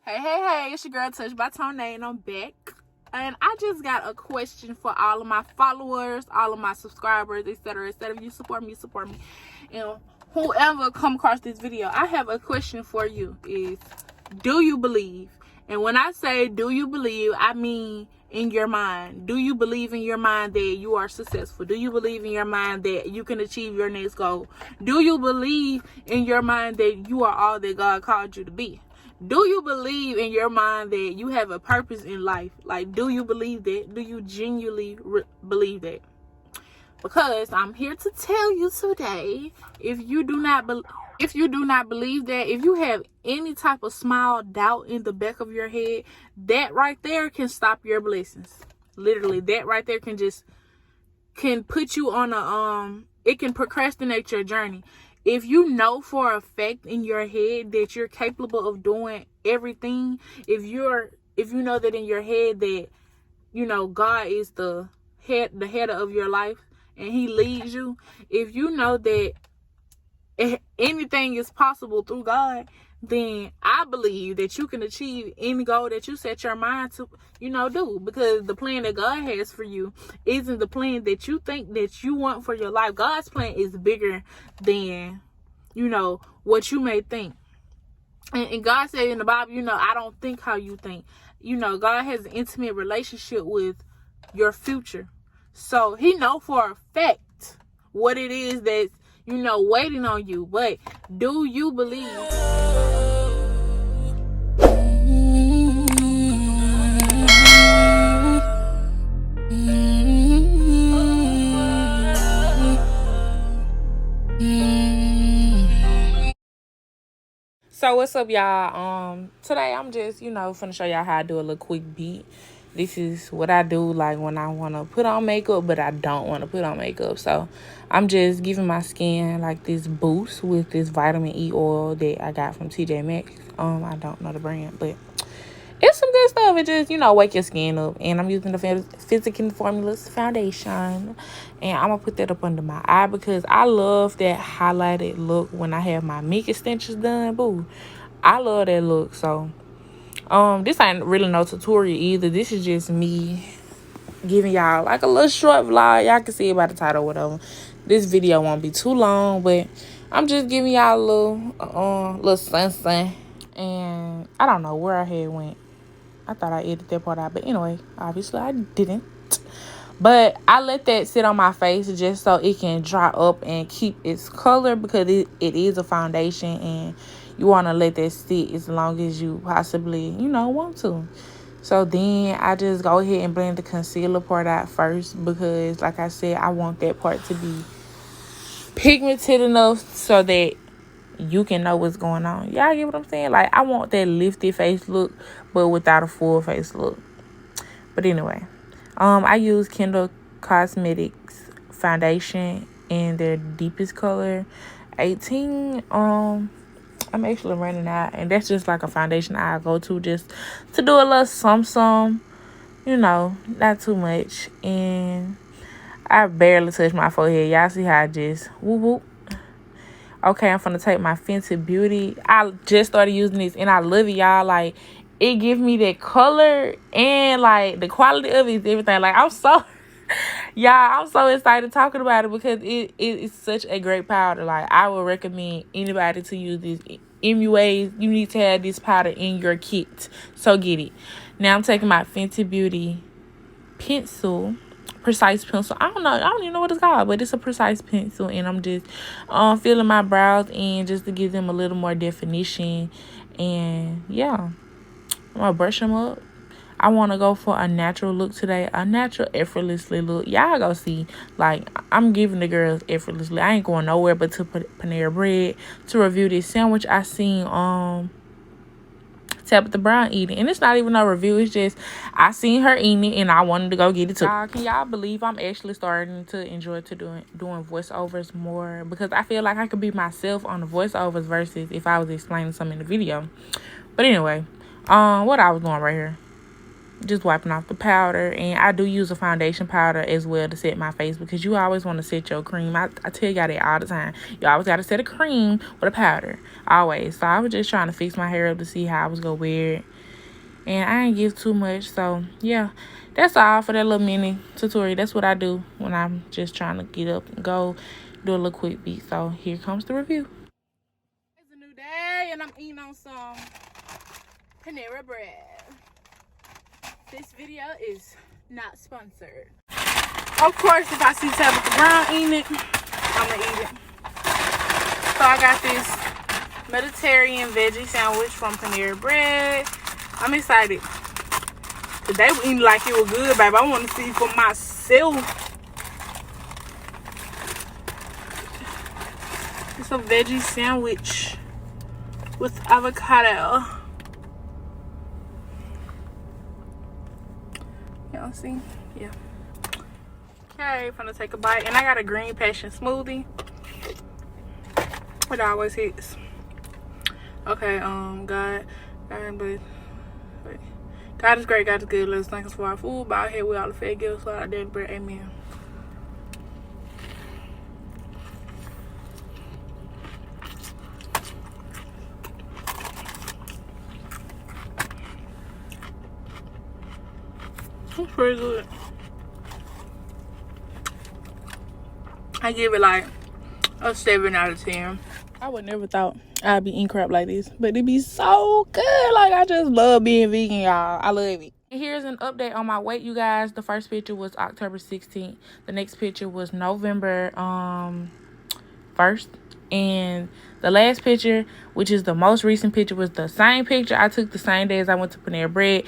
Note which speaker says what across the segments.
Speaker 1: Hey, it's your girl TouchedByTonae, and I'm back. And I just got a question for all of my followers, all of my subscribers, etc. If you support me, and whoever come across this video, I have a question for you. Is, do you believe? And when I say do you believe, I mean in your mind. Do you believe in your mind that you are successful? Do you believe in your mind that you can achieve your next goal? Do you believe in your mind that you are all that God called you to be? Do you believe in your mind that you have a purpose in life? Like, do you believe that? Do you genuinely believe that? Because I'm here to tell you today, if you do not believe that, if you have any type of small doubt in the back of your head, that right there can stop your blessings. Literally, that right there can put you on it can procrastinate your journey. If you know for a fact in your head that you're capable of doing everything, if you know that in your head that, you know, God is the head of your life and he leads you, if you know that anything is possible through God, then I believe that you can achieve any goal that you set your mind to, do. Because the plan that God has for you isn't the plan that you think that you want for your life. God's plan is bigger than, what you may think. And God said in the Bible, I don't think how you think. God has an intimate relationship with your future. So he know for a fact what it is that's, waiting on you. But do you believe? So what's up, y'all? Today I'm just, finna show y'all how I do a little quick beat. This is what I do, like, when I want to put on makeup, but I don't want to put on makeup. So I'm just giving my skin, like, this boost with this vitamin E oil that I got from TJ Maxx. I don't know the brand, but it's some good stuff. It just, wake your skin up. And I'm using the Physicin Formulas foundation. And I'm going to put that up under my eye because I love that highlighted look when I have my meat extensions done. Boo. I love that look. So, this ain't really no tutorial either. This is just me giving y'all like a little short vlog. Y'all can see it by the title or whatever. This video won't be too long, but I'm just giving y'all a little sun. And I don't know where I had went. I thought I edited that part out, but anyway, obviously I didn't. But I let that sit on my face just so it can dry up and keep its color, because it is a foundation and you want to let that sit as long as you possibly, want to. So then I just go ahead and blend the concealer part out first, because like I said, I want that part to be pigmented enough so that you can know what's going on. Y'all get what I'm saying? Like, I want that lifted face look, but without a full face look. But anyway, I use Kendall Cosmetics foundation in their deepest color, 18. I'm actually running out, and that's just like a foundation I go to just to do a little some, not too much. And I barely touch my forehead. Y'all see how I just whoop. Okay, I'm finna take my Fenty Beauty. I just started using this and I love it, y'all. Like, it gives me that color and like the quality of it is everything. Like, I'm so excited talking about it because it is such a great powder. Like, I would recommend anybody to use this. MUAs, you need to have this powder in your kit. So get it. Now I'm taking my Fenty Beauty precise pencil. I don't even know what it's called, but it's a precise pencil, and I'm just filling my brows in just to give them a little more definition. And yeah, I'm gonna brush them up. I want to go for a natural look today, a natural effortlessly look. Y'all go see, like, I'm giving the girls effortlessly. I ain't going nowhere but to Panera Bread to review this sandwich I seen Tabitha Brown eating, and it's not even a review, it's just I seen her eating it and I wanted to go get it too. Can y'all believe I'm actually starting to enjoy doing voiceovers more, because I feel like I could be myself on the voiceovers versus if I was explaining something in the video. But anyway, what I was doing right here, just wiping off the powder. And I do use a foundation powder as well to set my face, because you always want to set your cream. I tell y'all that all the time. You always got to set a cream with a powder. Always. So I was just trying to fix my hair up to see how I was going to wear it. And I ain't give too much. So, yeah. That's all for that little mini tutorial. That's what I do when I'm just trying to get up and go do a little quick beat. So, here comes the review. It's a new day, and I'm eating on some Panera Bread. This video is not sponsored. Of course, if I see Tabitha Brown eating it, I'm going to eat it. So, I got this Mediterranean veggie sandwich from Panera Bread. I'm excited. They were eating like it was good, baby. I want to see for myself. It's a veggie sandwich with avocado. Y'all see? Yeah. Okay, I'm gonna take a bite. And I got a green passion smoothie. It always hits. Okay, God is great, God is good. Let's thank us for our food. Bow here with all the fed gifts for our daily bread. Amen. It's pretty good. I give it like a 7 out of 10. I would never thought I'd be eating crap like this, but it be so good. Like, I just love being vegan, y'all. I love it. And here's an update on my weight, you guys. The first picture was October 16th. The next picture was November 1st. And the last picture, which is the most recent picture, was the same picture I took the same day as I went to Panera Bread,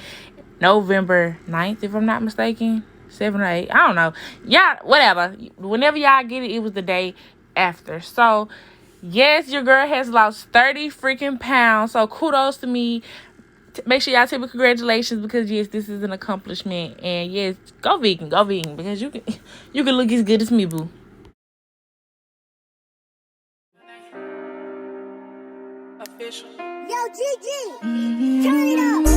Speaker 1: November 9th, if I'm not mistaken. 7 or 8. I don't know. Yeah, whatever. Whenever y'all get it, it was the day after. So, yes, your girl has lost 30 freaking pounds. So, kudos to me. Make sure y'all tell me congratulations, because, yes, this is an accomplishment. And, yes, go vegan. Go vegan, because you can look as good as me, boo. Official.
Speaker 2: Yo, Gigi, turn it up.